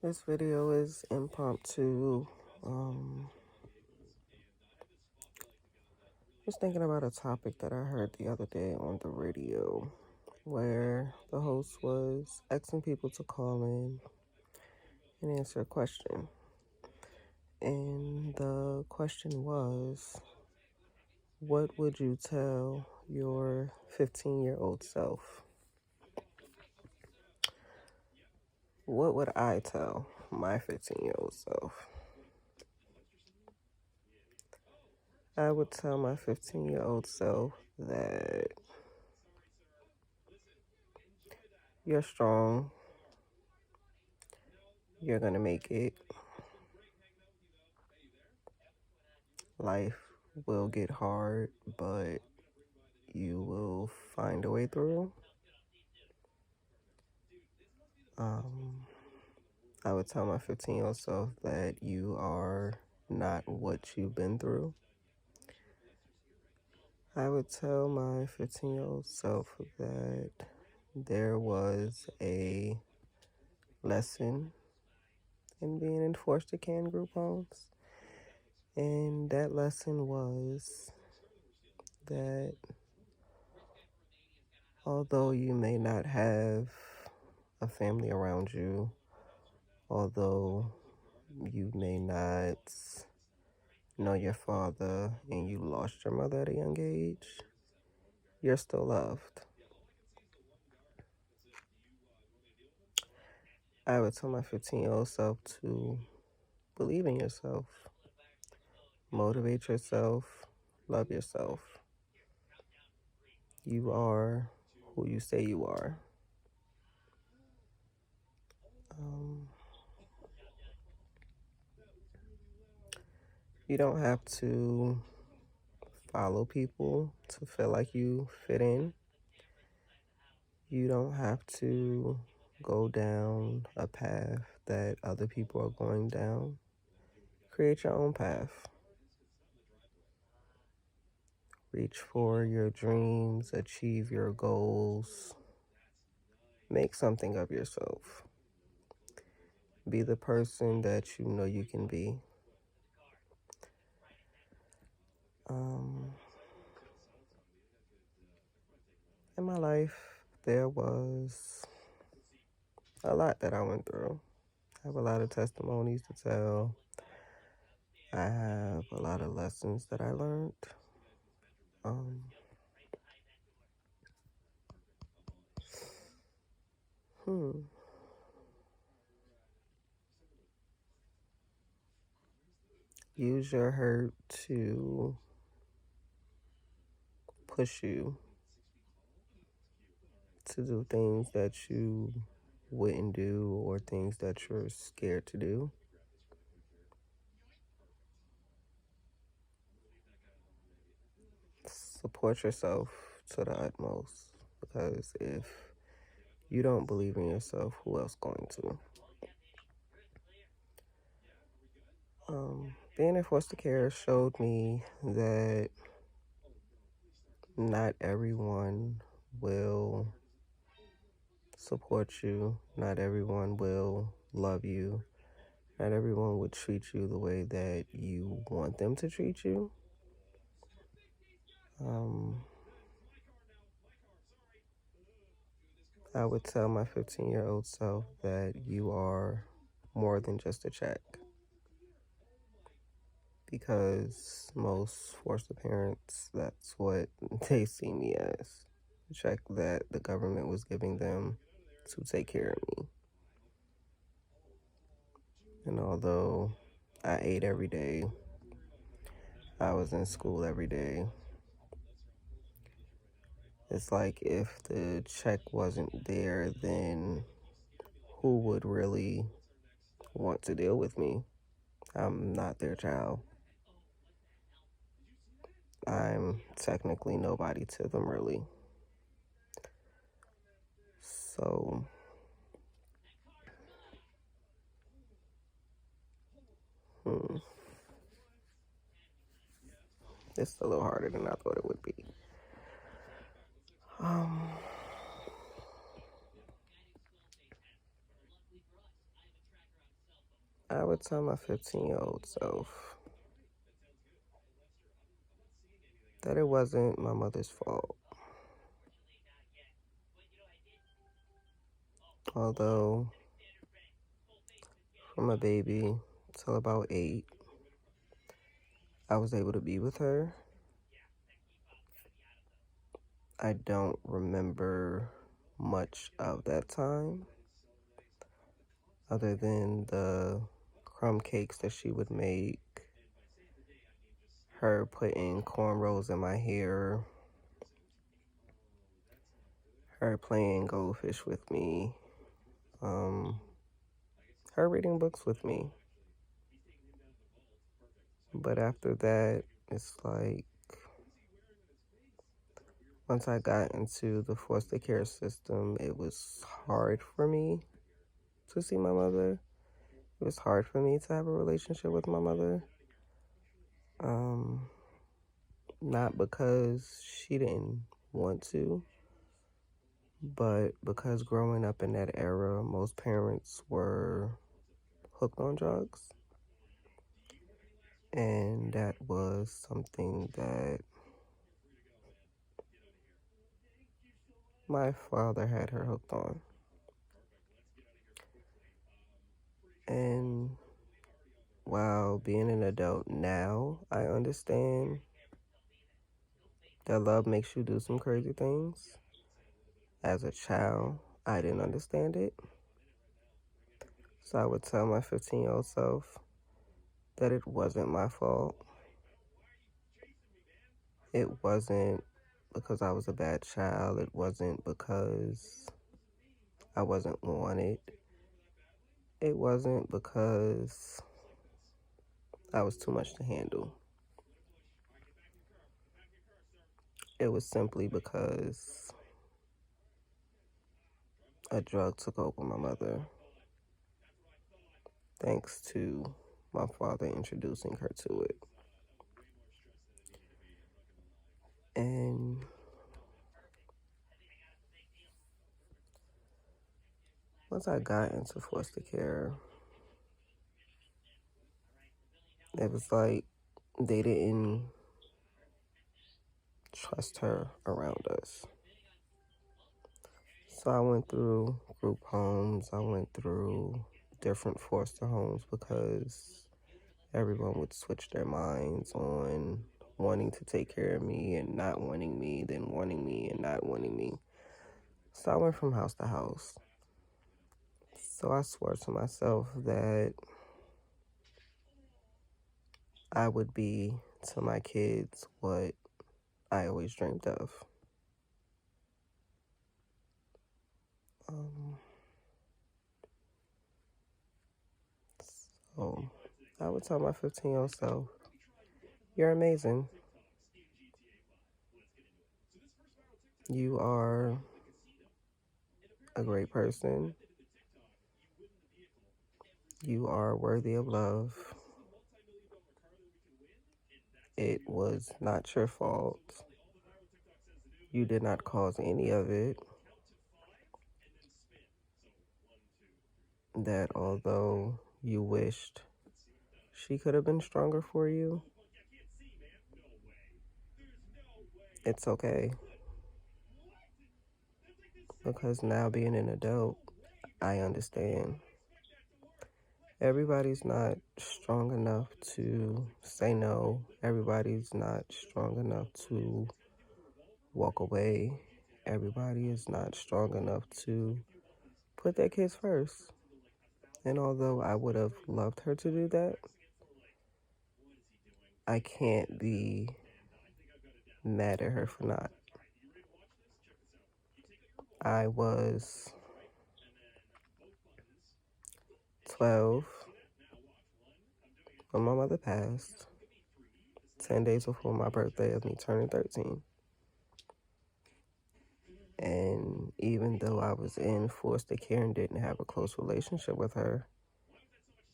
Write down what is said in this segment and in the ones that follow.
This video is impromptu. Um, just thinking about a topic that I heard the other day on the radio where the host was asking people to call in and answer a question. And the question was, what would you tell your 15-year-old self? What would I tell my 15-year-old self? I would tell my 15-year-old self that you're strong, you're going to make it. Life will get hard, but you will find a way through. I would tell my 15-year-old self that you are not what you've been through. I would tell my 15-year-old self that there was a lesson in being in foster care and group homes. And that lesson was that although you may not have a family around you, although you may not know your father and you lost your mother at a young age, you're still loved. I would tell my 15-year-old self to believe in yourself, motivate yourself, love yourself. You are who you say you are. You don't have to follow people to feel like you fit in. You don't have to go down a path that other people are going down. Create your own path. Reach for your dreams, achieve your goals. Make something of yourself. Be the person that you know you can be. In my life, there was a lot that I went through. I have a lot of testimonies to tell. I have a lot of lessons that I learned. Use your hurt to push you to do things that you wouldn't do or things that you're scared to do. Support yourself to the utmost, because if you don't believe in yourself, who else going to? Being in foster care showed me that not everyone will support you, not everyone will love you, not everyone would treat you the way that you want them to treat you. I would tell my 15-year-old self that you are more than just a check, because most foster parents, that's what they see me as, a check that the government was giving them to take care of me. And although I ate every day, I was in school every day, it's like if the check wasn't there, then who would really want to deal with me? I'm not their child. I'm technically nobody to them, really. So, it's a little harder than I thought it would be. I would tell my 15-year-old self that it wasn't my mother's fault. Although, from a baby till about 8, I was able to be with her. I don't remember much of that time other than the crumb cakes that she would make, her putting cornrows in my hair, her playing goldfish with me, her reading books with me. But after that, it's like, once I got into the foster care system, it was hard for me to see my mother. It was hard for me to have a relationship with my mother. Not because she didn't want to, but because growing up in that era, most parents were hooked on drugs. And that was something that my father had her hooked on. And while being an adult now, I understand that love makes you do some crazy things. As a child, I didn't understand it. So I would tell my 15-year-old self that it wasn't my fault. It wasn't because I was a bad child. It wasn't because I wasn't wanted. It wasn't because I was too much to handle. It was simply because a drug took over my mother, thanks to my father introducing her to it. And once I got into foster care, it was like they didn't trust her around us. So I went through group homes, I went through different foster homes because everyone would switch their minds on wanting to take care of me and not wanting me, then wanting me and not wanting me. So I went from house to house. So I swore to myself that I would be to my kids what I always dreamed of. So I would tell my 15-year-old self, you're amazing. You are a great person. You are worthy of love. It was not your fault. You did not cause any of it. That although you wished she could have been stronger for you, it's okay. Because now being an adult, I understand. Everybody's not strong enough to say no. Everybody's not strong enough to walk away. Everybody is not strong enough to put their kids first. And although I would have loved her to do that, I can't be mad at her for not. I was 12 when my mother passed, 10 days before my birthday of me turning 13. And even though I was in foster care and didn't have a close relationship with her,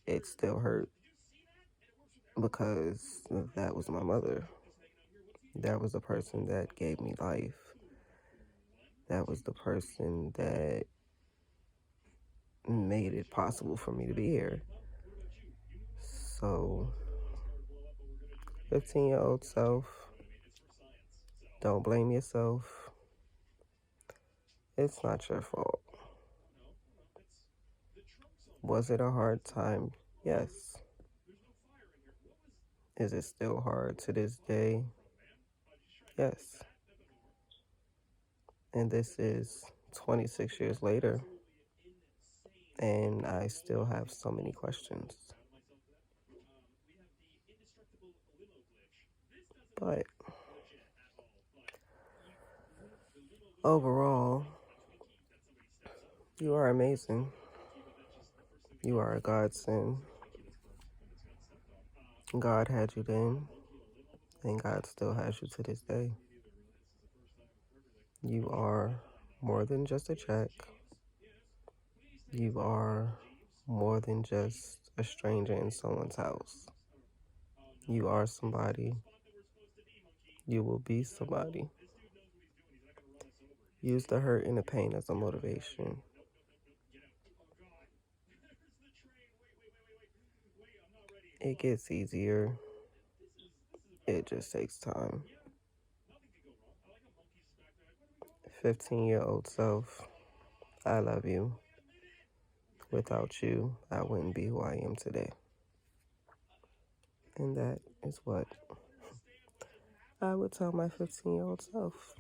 it still hurt because that was my mother. That was the person that gave me life. That was the person that made it possible for me to be here. So, 15-year-old self, don't blame yourself. It's not your fault. Was it a hard time? Yes. Is it still hard to this day? Yes. And this is 26 years later, and I still have so many questions. But overall, you are amazing. You are a godsend. God had you then, and God still has you to this day. You are more than just a check. You are more than just a stranger in someone's house. You are somebody. You will be somebody. Use the hurt and the pain as a motivation. It gets easier. It just takes time. 15-year-old self, I love you. Without you, I wouldn't be who I am today. And that is what I would tell my 15-year-old self.